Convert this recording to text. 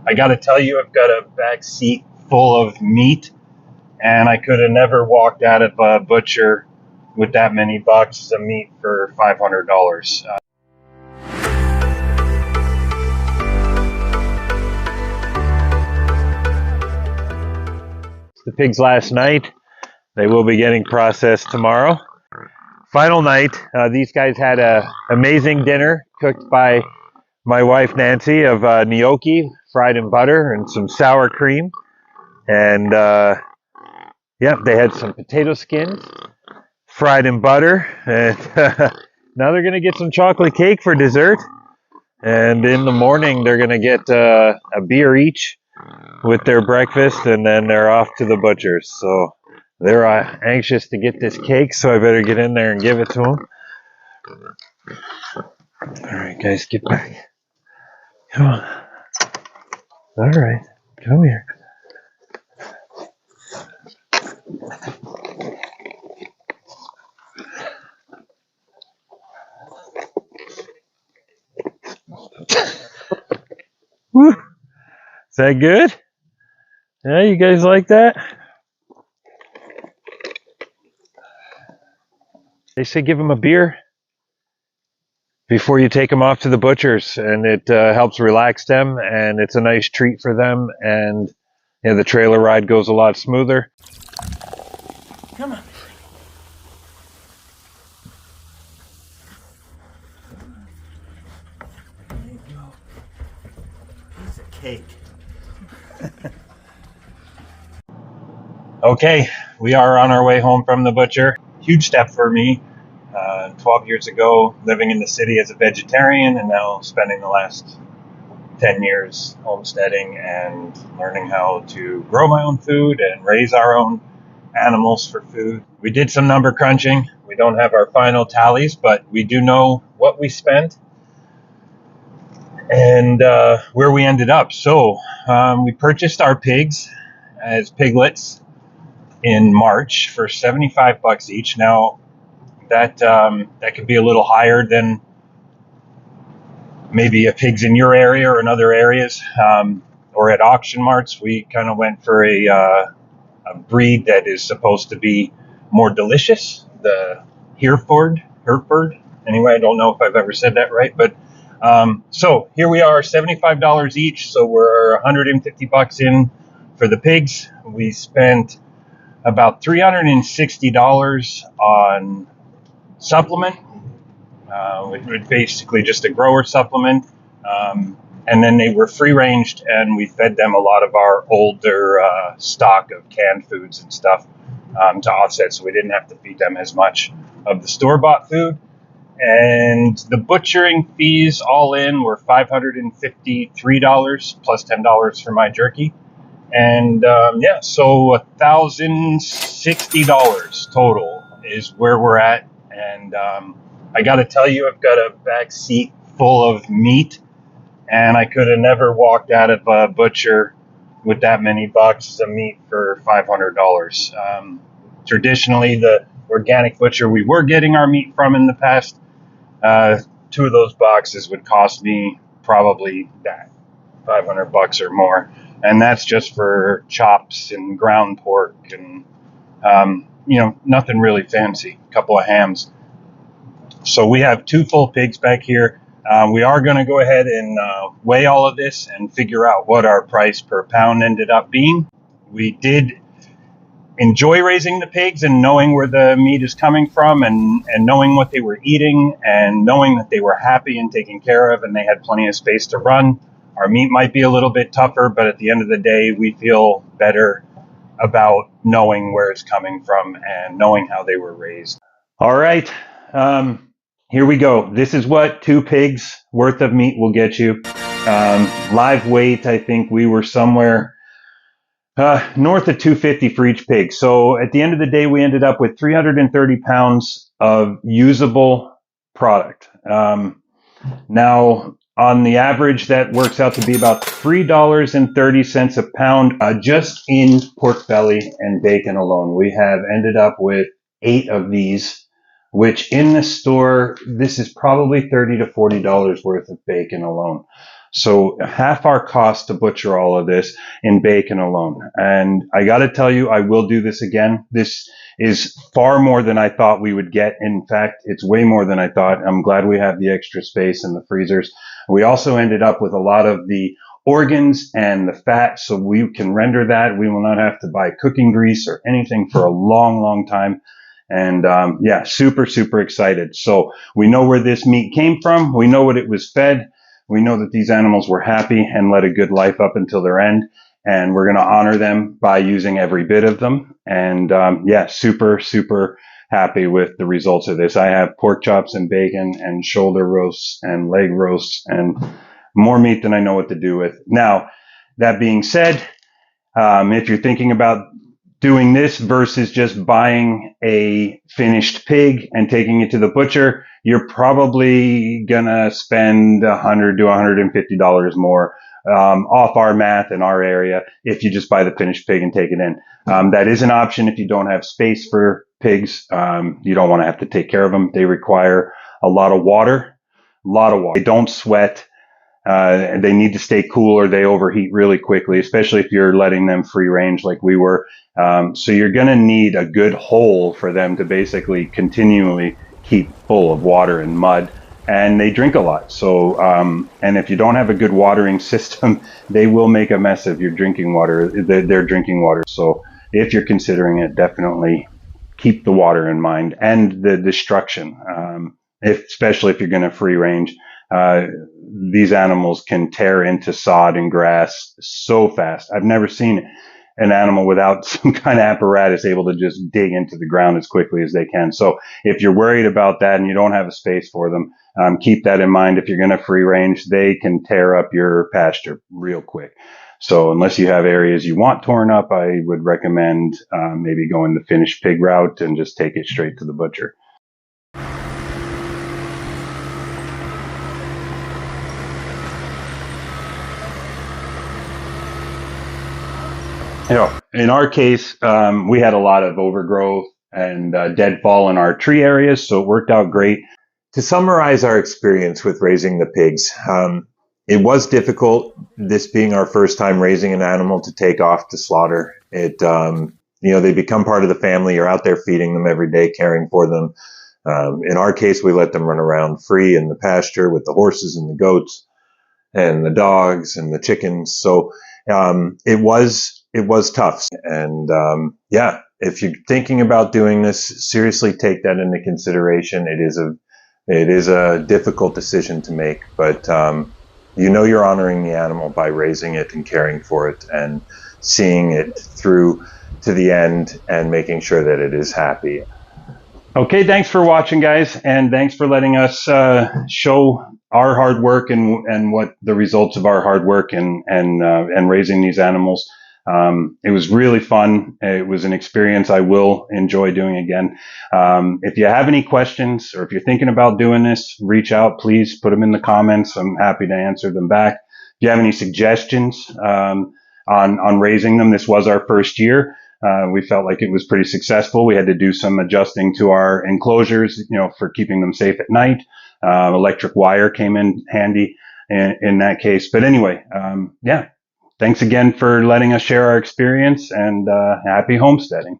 I got to tell you, I've got a back seat full of meat, and I could have never walked out of a butcher with that many boxes of meat for $500. The pigs last night. They will be getting processed tomorrow. Final night. These guys had an amazing dinner cooked by my wife Nancy of gnocchi fried in butter and some sour cream. And yeah, they had some potato skins fried in butter. And now they're going to get some chocolate cake for dessert. And in the morning, they're going to get a beer each with their breakfast, and then they're off to the butcher's. So they're anxious to get this cake, so I better get in there and give it to them. All right, guys, get back. Come on. All right, come here. Woo. Is that good? Yeah, you guys like that? They say give them a beer before you take them off to the butcher's, and it helps relax them, and it's a nice treat for them, and the trailer ride goes a lot smoother. Come on. There you go. Piece of cake. Okay, we are on our way home from the butcher. Huge step for me. 12 years ago, living in the city as a vegetarian, and now spending the last 10 years homesteading and learning how to grow my own food and raise our own animals for food. We did some number crunching. We don't have our final tallies, but we do know what we spent and where we ended up. So we purchased our pigs as piglets in March for $75 each. Now that could be a little higher than maybe a pigs in your area or in other areas, or at auction marts. We kind of went for a breed that is supposed to be more delicious, the Hereford. Anyway, I don't know if I've ever said that right, but so here we are, $75 each. So we're $150 in for the pigs. We spent about $360 on supplement, which was basically just a grower supplement. And then they were free ranged, and we fed them a lot of our older stock of canned foods and stuff to offset, so we didn't have to feed them as much of the store-bought food. And the butchering fees all in were $553 plus $10 for my jerky. And yeah, so $1,060 total is where we're at. And I got to tell you, I've got a back seat full of meat, and I could have never walked out of a butcher with that many boxes of meat for $500. Traditionally, the organic butcher we were getting our meat from in the past, 2 of those boxes would cost me probably that $500 or more. And that's just for chops and ground pork and, nothing really fancy, a couple of hams. So we have 2 full pigs back here. We are going to go ahead and weigh all of this and figure out what our price per pound ended up being. We did enjoy raising the pigs and knowing where the meat is coming from and knowing what they were eating and knowing that they were happy and taken care of and they had plenty of space to run. Our meat might be a little bit tougher, but at the end of the day, we feel better about knowing where it's coming from and knowing how they were raised. All right, here we go. This is what 2 pigs worth of meat will get you. Live weight, I think we were somewhere north of 250 for each pig. So at the end of the day, we ended up with 330 pounds of usable product. Now, on the average, that works out to be about $3.30 a pound just in pork belly and bacon alone. We have ended up with 8 of these, which in the store, this is probably $30 to $40 worth of bacon alone. So half our cost to butcher all of this in bacon alone. And I got to tell you, I will do this again. This is far more than I thought we would get. In fact, it's way more than I thought. I'm glad we have the extra space in the freezers. We also ended up with a lot of the organs and the fat, so we can render that. We will not have to buy cooking grease or anything for a long, long time. And yeah, super, super excited. So we know where this meat came from. We know what it was fed. We know that these animals were happy and led a good life up until their end. And we're going to honor them by using every bit of them. And yeah, super, super happy with the results of this. I have pork chops and bacon and shoulder roasts and leg roasts and more meat than I know what to do with. Now, that being said, if you're thinking about doing this versus just buying a finished pig and taking it to the butcher, you're probably gonna spend $100 to $150 more off our math in our area if you just buy the finished pig and take it in. That is an option if you don't have space for pigs. You don't want to have to take care of them. They require a lot of water, a lot of water. They don't sweat. And they need to stay cool or they overheat really quickly, especially if you're letting them free range like we were. So you're going to need a good hole for them to basically continually keep full of water and mud. And they drink a lot. So, and if you don't have a good watering system, they will make a mess of your drinking water, their drinking water. So if you're considering it, definitely keep the water in mind and the destruction, especially if you're going to free range. These animals can tear into sod and grass so fast. I've never seen an animal without some kind of apparatus able to just dig into the ground as quickly as they can. So if you're worried about that and you don't have a space for them, keep that in mind. If you're going to free range, they can tear up your pasture real quick. So unless you have areas you want torn up, I would recommend maybe going the finished pig route and just take it straight to the butcher. You know, in our case, we had a lot of overgrowth and deadfall in our tree areas, so it worked out great. To summarize our experience with raising the pigs, it was difficult, this being our first time raising an animal to take off to slaughter. They become part of the family. You're out there feeding them every day, caring for them. In our case, we let them run around free in the pasture with the horses and the goats and the dogs and the chickens. So it was tough. And yeah, if you're thinking about doing this, seriously take that into consideration. It is a difficult decision to make, but you're honoring the animal by raising it and caring for it and seeing it through to the end and making sure that it is happy. Okay, thanks for watching, guys, and thanks for letting us show our hard work and what the results of our hard work and raising these animals. It was really fun. It was an experience I will enjoy doing again. If you have any questions or if you're thinking about doing this, reach out, please put them in the comments. I'm happy to answer them back. If you have any suggestions on raising them, this was our first year. We felt like it was pretty successful. We had to do some adjusting to our enclosures, for keeping them safe at night. Electric wire came in handy in that case. But anyway, yeah. Thanks again for letting us share our experience, and happy homesteading.